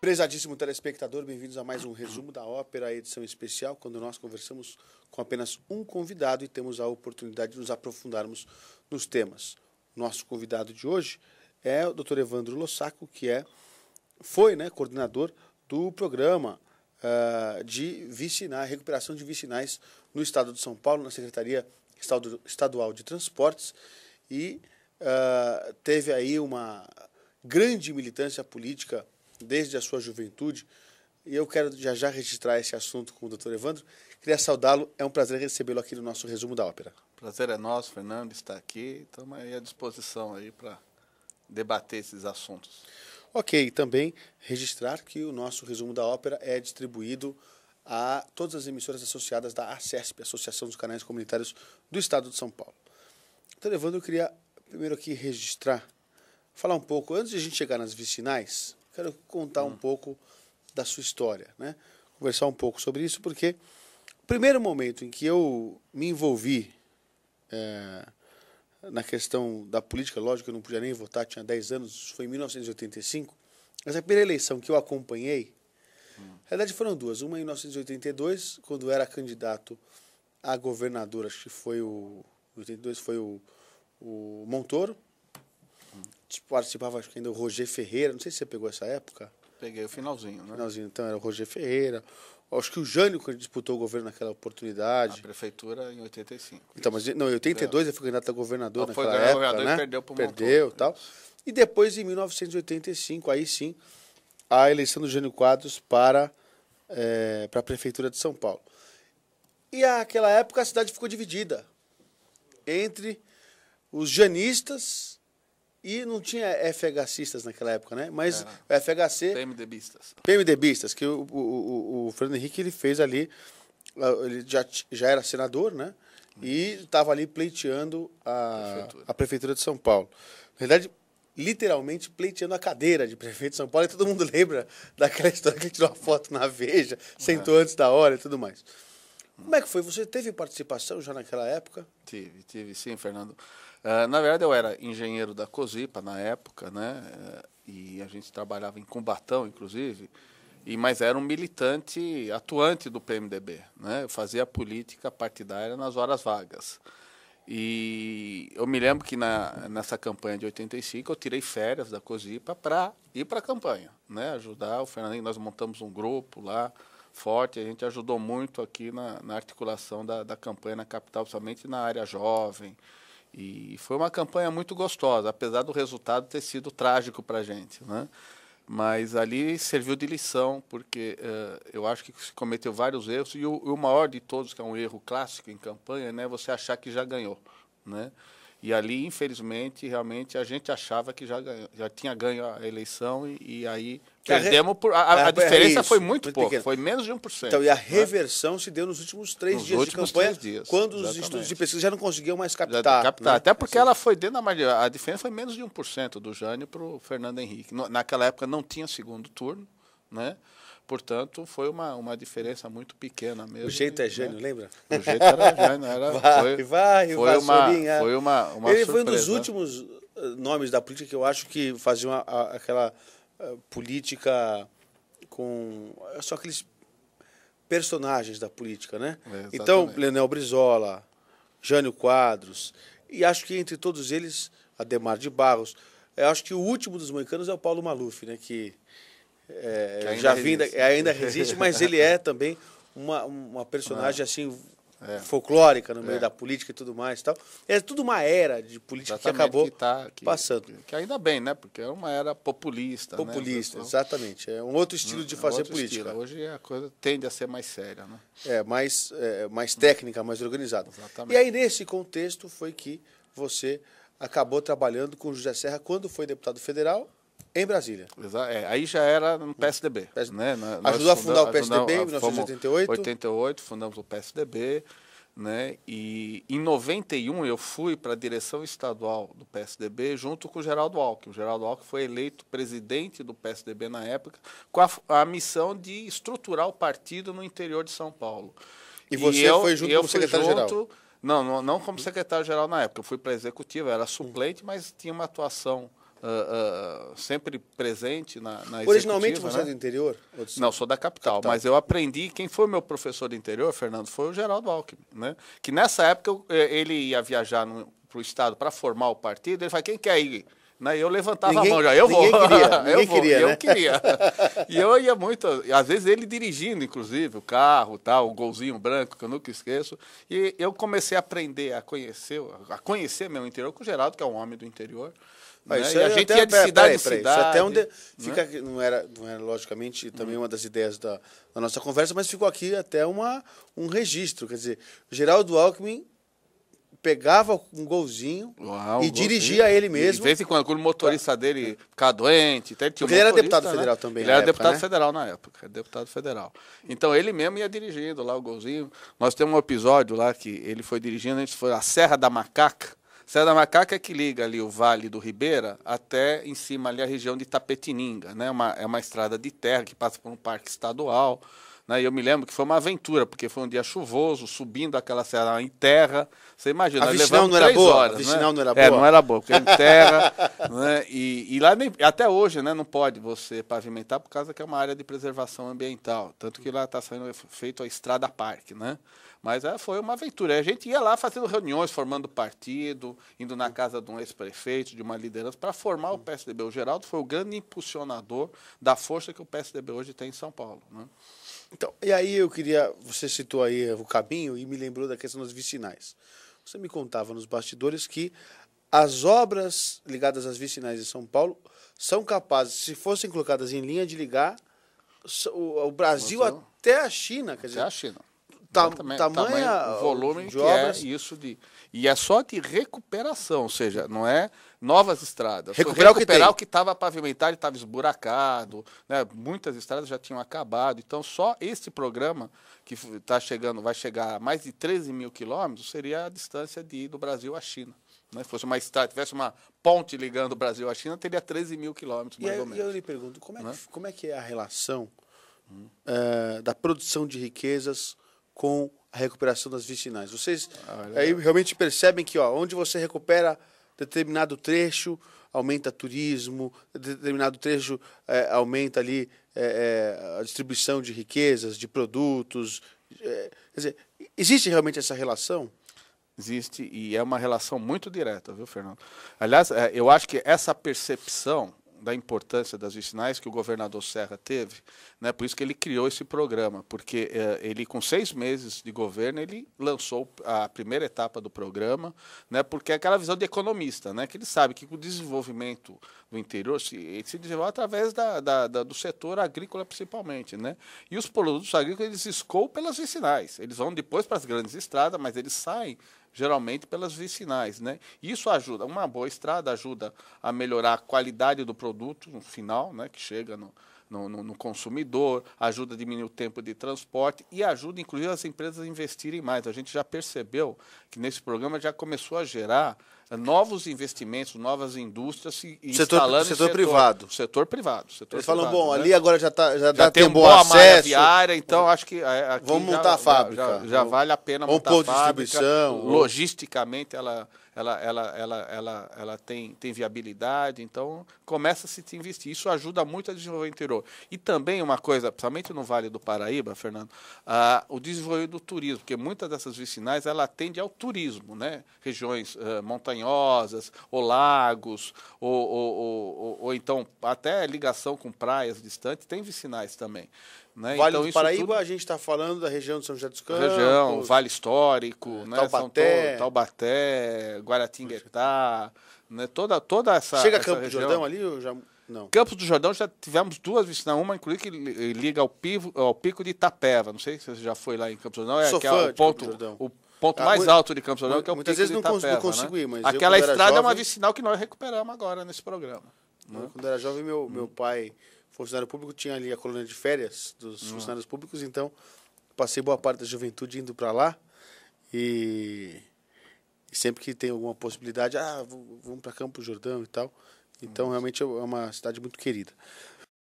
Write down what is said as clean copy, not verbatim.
Prezadíssimo telespectador, bem-vindos a mais um resumo da ópera, edição especial, quando nós conversamos com apenas um convidado e temos a oportunidade de nos aprofundarmos nos temas. Nosso convidado de hoje é o Dr. Evandro Lossaco, que foi coordenador do programa de vicinais, recuperação de vicinais no estado de São Paulo, na Secretaria Estadual de Transportes, e teve aí uma grande militância política desde a sua juventude, e eu quero já registrar esse assunto com o Dr. Evandro. Queria saudá-lo, é um prazer recebê-lo aqui no nosso resumo da ópera. Prazer é nosso, Fernando, estar aqui. Estamos aí à disposição aí para debater esses assuntos. Ok, também registrar que o nosso resumo da ópera é distribuído a todas as emissoras associadas da ACESP, Associação dos Canais Comunitários do Estado de São Paulo. Dr. Evandro, eu queria primeiro aqui registrar, falar um pouco, antes de a gente chegar nas vicinais, quero contar um pouco da sua história, né? Conversar um pouco sobre isso, porque o primeiro momento em que eu me envolvi na questão da política, lógico que eu não podia nem votar, tinha 10 anos, foi em 1985, mas a primeira eleição que eu acompanhei, na verdade foram duas, uma em 1982, quando eu era candidato a governador, acho que foi o 82 foi o Montoro, participava acho que ainda o Roger Ferreira, não sei se você pegou essa época. Peguei o finalzinho, né? Finalzinho, então era o Roger Ferreira, acho que o Jânio que disputou o governo naquela oportunidade. A prefeitura em 85. Então, mas não, em 82 ele foi candidato a governador naquela foi época, governador, né? E perdeu para o Montoro. Perdeu e tal. E depois, em 1985, aí sim, a eleição do Jânio Quadros para a prefeitura de São Paulo. E naquela época a cidade ficou dividida entre os janistas e não tinha FHCistas naquela época, né? Mas o FHC... PMDBistas, que o Fernando Henrique ele fez ali, ele já era senador, né? E estava ali pleiteando a prefeitura de São Paulo. Na verdade, literalmente pleiteando a cadeira de prefeito de São Paulo, e todo mundo lembra daquela história que ele tirou a foto na Veja, sentou antes da hora e tudo mais. Como é que foi? Você teve participação já naquela época? Tive sim, Fernando. Na verdade, eu era engenheiro da COSIPA na época, né? E a gente trabalhava em Cubatão, inclusive, mas era um militante atuante do PMDB, né? Eu fazia política partidária nas horas vagas. E eu me lembro que nessa campanha de 85 eu tirei férias da COSIPA para ir para a campanha, né? Ajudar o Fernandinho, nós montamos um grupo lá forte, a gente ajudou muito aqui na articulação da campanha na capital, principalmente na área jovem. E foi uma campanha muito gostosa, apesar do resultado ter sido trágico para a gente, né? Mas ali serviu de lição, porque eu acho que se cometeu vários erros, e o maior de todos, que é um erro clássico em campanha, né, você achar que já ganhou, né? E ali, infelizmente, realmente a gente achava que já tinha ganho a eleição, e aí perdemos por... A diferença foi muito pouco, pequeno. Foi menos de 1%. Então, e a reversão se deu nos últimos 3 dias de campanha, quando os institutos de pesquisa já não conseguiam mais captar. Né? Até porque ela foi dentro da maioria. A diferença foi menos de 1% do Jânio para o Fernando Henrique. Naquela época não tinha segundo turno, né? Portanto, foi uma diferença muito pequena mesmo. O jeito é Jânio, lembra? O jeito era Jânio. Foi uma Ele surpresa. foi um dos últimos nomes da política que eu acho que faziam aquela política com... Só aqueles personagens da política, né? Então, Leonel Brizola, Jânio Quadros, e acho que entre todos eles, Adhemar de Barros, eu acho que o último dos moicanos é o Paulo Maluf, né? Que ainda resiste, mas ele é também uma personagem assim folclórica no meio da política e tudo mais, tal. É tudo uma era de política que acabou passando. Que ainda bem, né? Porque é uma era populista. Populista, né? Exatamente. É um outro estilo de fazer política. Hoje a coisa tende a ser mais séria, né? Mais técnica, mais organizada. Exatamente. E aí, nesse contexto, foi que você acabou trabalhando com o José Serra quando foi deputado federal em Brasília. Aí já era no PSDB. Né? Ajudou a fundar o PSDB em 1988? 88, fundamos o PSDB. Né? E em 91 eu fui para a direção estadual do PSDB junto com o Geraldo Alckmin. O Geraldo Alckmin foi eleito presidente do PSDB na época com a missão de estruturar o partido no interior de São Paulo. E você foi junto como secretário-geral? Não como secretário-geral na época. Eu fui para a executiva, era suplente, mas tinha uma atuação sempre presente na Originalmente você né? é do interior? Não, sou da capital, mas eu aprendi, quem foi meu professor do interior, Fernando, foi o Geraldo Alckmin, né? Que nessa época ele ia viajar para o estado para formar o partido, ele falou, quem quer ir? Né? Eu levantava a mão já, eu vou. Ninguém queria, né? Eu queria. E eu ia muito, às vezes ele dirigindo, inclusive, o carro, tal, o golzinho branco, que eu nunca esqueço. E eu comecei a aprender a conhecer meu interior com o Geraldo, que é um homem do interior. Né? E a gente ia de cidade em cidade. Isso até onde fica, não era logicamente também uma das ideias da nossa conversa, mas ficou aqui até um registro. Quer dizer, o Geraldo Alckmin pegava um golzinho e dirigia ele mesmo. De vez em quando o motorista dele ficava doente. Porque ele era deputado federal também. Ele era deputado federal na época. Deputado federal. Então ele mesmo ia dirigindo lá o golzinho. Nós temos um episódio lá que ele foi dirigindo, a gente foi a Serra da Macaca. Serra da Macaca é que liga ali o Vale do Ribeira até em cima ali a região de Itapetininga, né? É uma estrada de terra que passa por um parque estadual. Né? E eu me lembro que foi uma aventura, porque foi um dia chuvoso, subindo aquela serra em terra. Você imagina, a vicinal não era boa? Horas, a vicinal né? não era boa? Não era boa, porque em terra. Né? E lá até hoje, né, não pode você pavimentar por causa que é uma área de preservação ambiental. Tanto que lá está sendo feito a Estrada Parque, né? Mas foi uma aventura. A gente ia lá fazendo reuniões, formando partido, indo na casa de um ex-prefeito, de uma liderança, para formar o PSDB. O Geraldo foi o grande impulsionador da força que o PSDB hoje tem em São Paulo. Né? Então, e aí você citou aí o caminho e me lembrou da questão das vicinais. Você me contava nos bastidores que as obras ligadas às vicinais de São Paulo são capazes, se fossem colocadas em linha, de ligar o Brasil até a China. Quer dizer, até a China. Tamanho o volume de que obras. É isso e é só de recuperação, ou seja, não é novas estradas. Recuperar o que estava pavimentado e estava esburacado, né? Muitas estradas já tinham acabado. Então, só esse programa que vai chegar a mais de 13 mil quilômetros, seria a distância do Brasil à China. Né? Se fosse uma estrada, tivesse uma ponte ligando o Brasil à China, teria 13 mil quilômetros, mais ou menos. E eu lhe pergunto, como é que é a relação da produção de riquezas com a recuperação das vicinais? Vocês aí realmente percebem que onde você recupera determinado trecho, aumenta turismo, determinado trecho aumenta ali a distribuição de riquezas, de produtos. Quer dizer, existe realmente essa relação? Existe, e é uma relação muito direta, viu, Fernando? Aliás, eu acho que essa percepção da importância das vicinais que o governador Serra teve, né, por isso que ele criou esse programa, porque ele, com 6 meses de governo, ele lançou a primeira etapa do programa, né, porque é aquela visão de economista, né, que ele sabe que o desenvolvimento do interior se desenvolve através do setor agrícola, principalmente, né, e os produtos agrícolas eles escoam pelas vicinais, eles vão depois para as grandes estradas, mas eles saem geralmente pelas vicinais, né? Isso ajuda, uma boa estrada ajuda a melhorar a qualidade do produto no final, né, que chega no consumidor, ajuda a diminuir o tempo de transporte e ajuda, inclusive, as empresas a investirem mais. A gente já percebeu que nesse programa já começou a gerar novos investimentos, novas indústrias se instalando setor privado. Setor privado. Eles falam, bom, né? ali agora já tem um bom boa acesso. malha viária, então acho que aqui vamos montar a fábrica. Já vale a pena montar a fábrica. Distribuição. Logisticamente ela tem viabilidade, então começa a se investir. Isso ajuda muito a desenvolver o interior. E também uma coisa, principalmente no Vale do Paraíba, Fernando, o desenvolvimento do turismo, porque muitas dessas vicinais ela atende ao turismo, né? Regiões montanhosas, ou lagos, ou então até ligação com praias distantes, tem vicinais também. Né? Vale então, do Paraíba, a gente está falando da região de São José dos Campos. Região, Vale Histórico, né? Taubaté, Guaratinguetá, né? Toda essa Chega essa Campos do região. Jordão ali ou já não? Campos do Jordão já tivemos 2 vicinais, uma inclusive que liga ao Pico de Itapeva. Não sei se você já foi lá em Campos do Jordão. Que é o ponto mais alto de Campos do Jordão, que é o Pico de Itapeva. Muitas vezes não consigo ir, mas aquela estrada é uma vicinal que nós recuperamos agora nesse programa. Né? Quando era jovem, meu pai, funcionário público, tinha ali a colônia de férias dos funcionários públicos, então passei boa parte da juventude indo para lá e sempre que tem alguma possibilidade, vamos para Campos do Jordão e tal. Então, realmente é uma cidade muito querida.